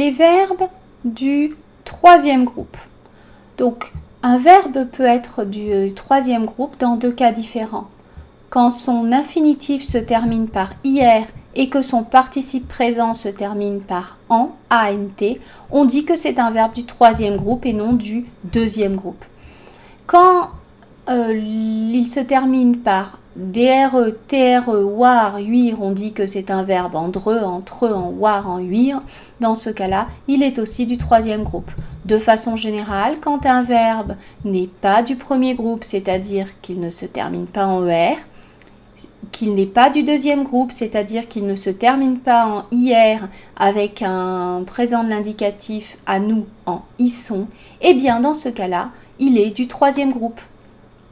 Les verbes du troisième groupe. Donc, un verbe peut être du troisième groupe dans deux cas différents. Quand son infinitif se termine par IR et que son participe présent se termine par ANT, on dit que c'est un verbe du troisième groupe et non du deuxième groupe. Quand il se termine par DRE, TRE, WAR, UIR, on dit que c'est un verbe en DRE, en TRE, en WAR, en UIR. Dans ce cas-là, il est aussi du troisième groupe. De façon générale, quand un verbe n'est pas du premier groupe, c'est-à-dire qu'il ne se termine pas en ER, qu'il n'est pas du deuxième groupe, c'est-à-dire qu'il ne se termine pas en IR avec un présent de l'indicatif à nous en ISON, eh bien dans ce cas-là, il est du troisième groupe.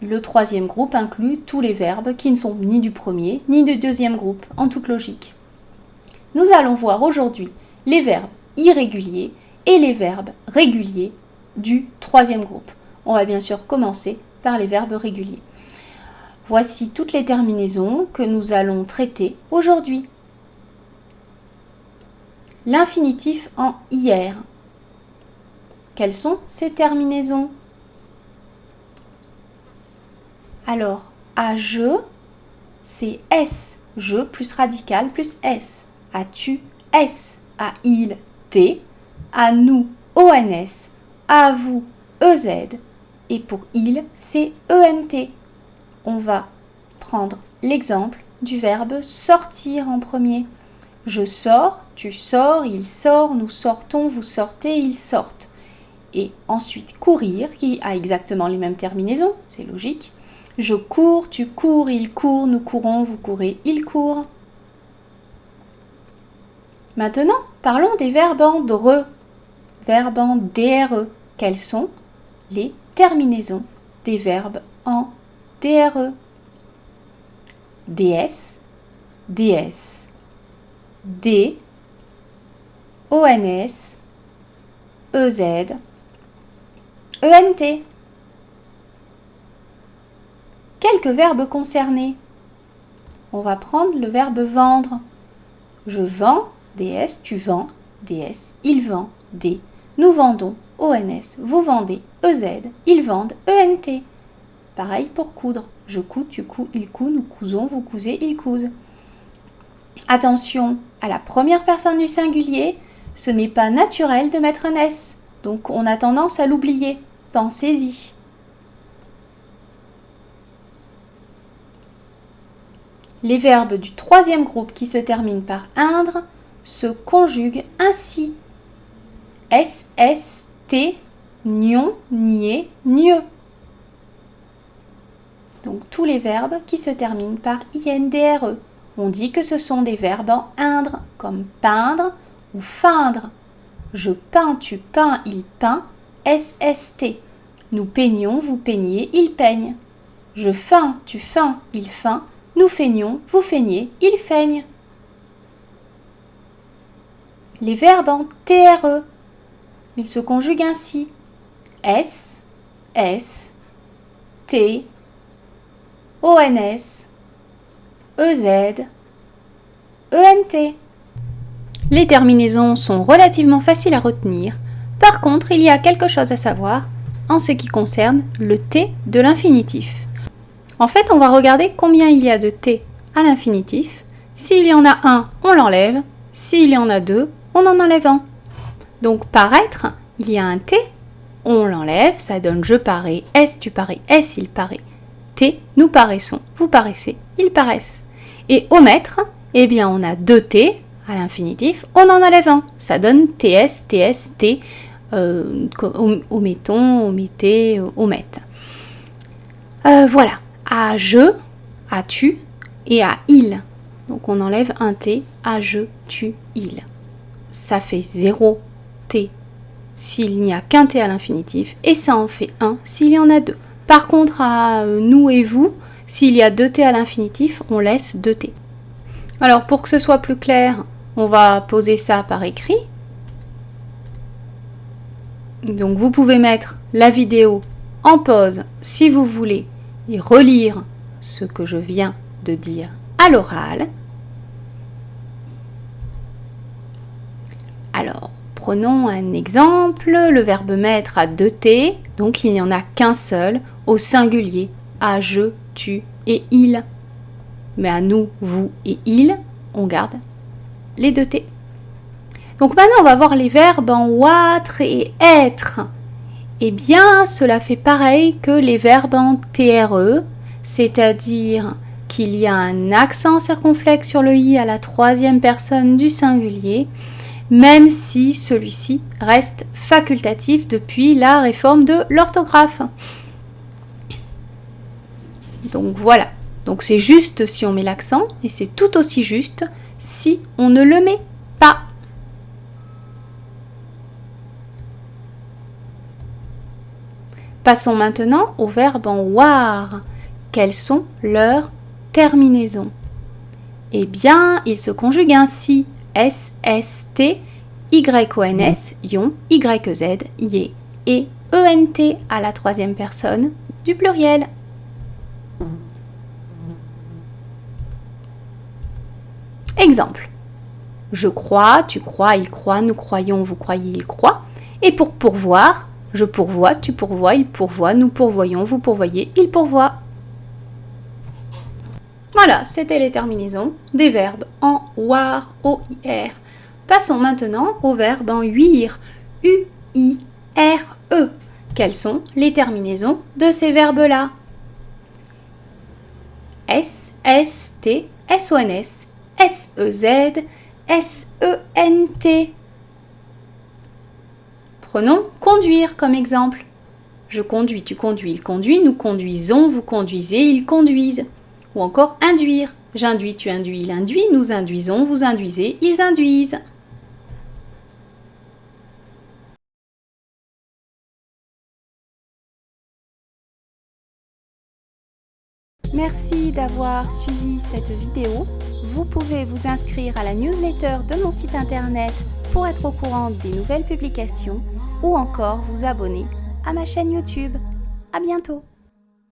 Le troisième groupe inclut tous les verbes qui ne sont ni du premier ni du deuxième groupe, en toute logique. Nous allons voir aujourd'hui les verbes irréguliers et les verbes réguliers du troisième groupe. On va bien sûr commencer par les verbes réguliers. Voici toutes les terminaisons que nous allons traiter aujourd'hui. L'infinitif en IR. Quelles sont ces terminaisons ? Alors, à je, c'est S, je plus radical plus S. À tu, S. À il, T. À nous, ONS. À vous, EZ. Et pour il, c'est ENT. On va prendre l'exemple du verbe sortir en premier. Je sors, tu sors, il sort, nous sortons, vous sortez, ils sortent. Et ensuite courir, qui a exactement les mêmes terminaisons, c'est logique. Je cours, tu cours, il court, nous courons, vous courez, il court. Maintenant, parlons des verbes en DRE, verbes en DRE. Quelles sont les terminaisons des verbes en DRE? DS, DS, D, ONS, EZ, ENT. Quelques verbes concernés. On va prendre le verbe vendre. Je vends, DS, tu vends, DS, il vend, D. Nous vendons, ONS, vous vendez, EZ, ils vendent, ENT. Pareil pour coudre. Je couds, tu couds, il coud, nous cousons, vous cousez, ils cousent. Attention à la première personne du singulier, ce n'est pas naturel de mettre un S. Donc on a tendance à l'oublier. Pensez-y. Les verbes du troisième groupe qui se terminent par indre se conjuguent ainsi. S, S, T, nion, nier, nieux. Donc tous les verbes qui se terminent par INDRE. On dit que ce sont des verbes en indre, comme peindre ou feindre. Je peins, tu peins, il peint, SST. Nous peignons, vous peignez, il peigne. Je feins, tu feins, il feint. Nous feignons, vous feignez, il feigne. Les verbes en TRE, ils se conjuguent ainsi. S, S, T, ONS, EZ, ENT. Les terminaisons sont relativement faciles à retenir. Par contre, il y a quelque chose à savoir en ce qui concerne le T de l'infinitif. En fait, on va regarder combien il y a de T à l'infinitif. S'il y en a un, on l'enlève. S'il y en a deux, on en enlève un. Donc, paraître, il y a un T, on l'enlève, ça donne je parais, S, tu parais, S, il paraît. T, nous paraissons, vous paraissez, ils paraissent. Et omettre, eh bien, on a deux T à l'infinitif, on en enlève un. Ça donne TS, TS, T, omettons, omettez, omette. Voilà. À je, à tu et à il. Donc on enlève un T, à je, tu, il. Ça fait 0 T s'il n'y a qu'un T à l'infinitif et ça en fait 1 s'il y en a 2. Par contre, à nous et vous, s'il y a 2 T à l'infinitif, on laisse 2 T. Alors pour que ce soit plus clair, on va poser ça par écrit. Donc vous pouvez mettre la vidéo en pause si vous voulez et relire ce que je viens de dire à l'oral. Alors, Prenons un exemple, le verbe mettre a 2 T, donc il n'y en a qu'un seul au singulier, à je, tu et il. Mais à nous, vous et il, on garde les 2 T. Donc maintenant, on va voir les verbes en ouatre et être. Eh bien, cela fait pareil que les verbes en TRE, c'est-à-dire qu'il y a un accent circonflexe sur le i à la troisième personne du singulier, même si celui-ci reste facultatif depuis la réforme de l'orthographe. Donc voilà, donc c'est juste si on met l'accent et c'est tout aussi juste si on ne le met pas. Passons maintenant aux verbes en war. Quelles sont leurs terminaisons? Eh bien, ils se conjuguent ainsi. S-S-T, Y-O-N-S, ion, Y-Z, yé, et E-N-T à la troisième personne du pluriel. Exemple. Je crois, tu crois, il croit, nous croyons, vous croyez, il croit. Et pour pourvoir, je pourvois, tu pourvois, il pourvoit, nous pourvoyons, vous pourvoyez, il pourvoit. Voilà, c'était les terminaisons des verbes en war, O-I-R. Passons maintenant aux verbes en uir, U-I-R-E. Quelles sont les terminaisons de ces verbes-là? S-S-T, S-O-N-S, S-E-Z, S-E-N-T. Prenons conduire comme exemple. Je conduis, tu conduis, il conduit, nous conduisons, vous conduisez, ils conduisent. Ou encore induire. J'induis, tu induis, il induit, nous induisons, vous induisez, ils induisent. Merci d'avoir suivi cette vidéo. Vous pouvez vous inscrire à la newsletter de mon site internet pour être au courant des nouvelles publications ou encore vous abonner à ma chaîne YouTube. À bientôt!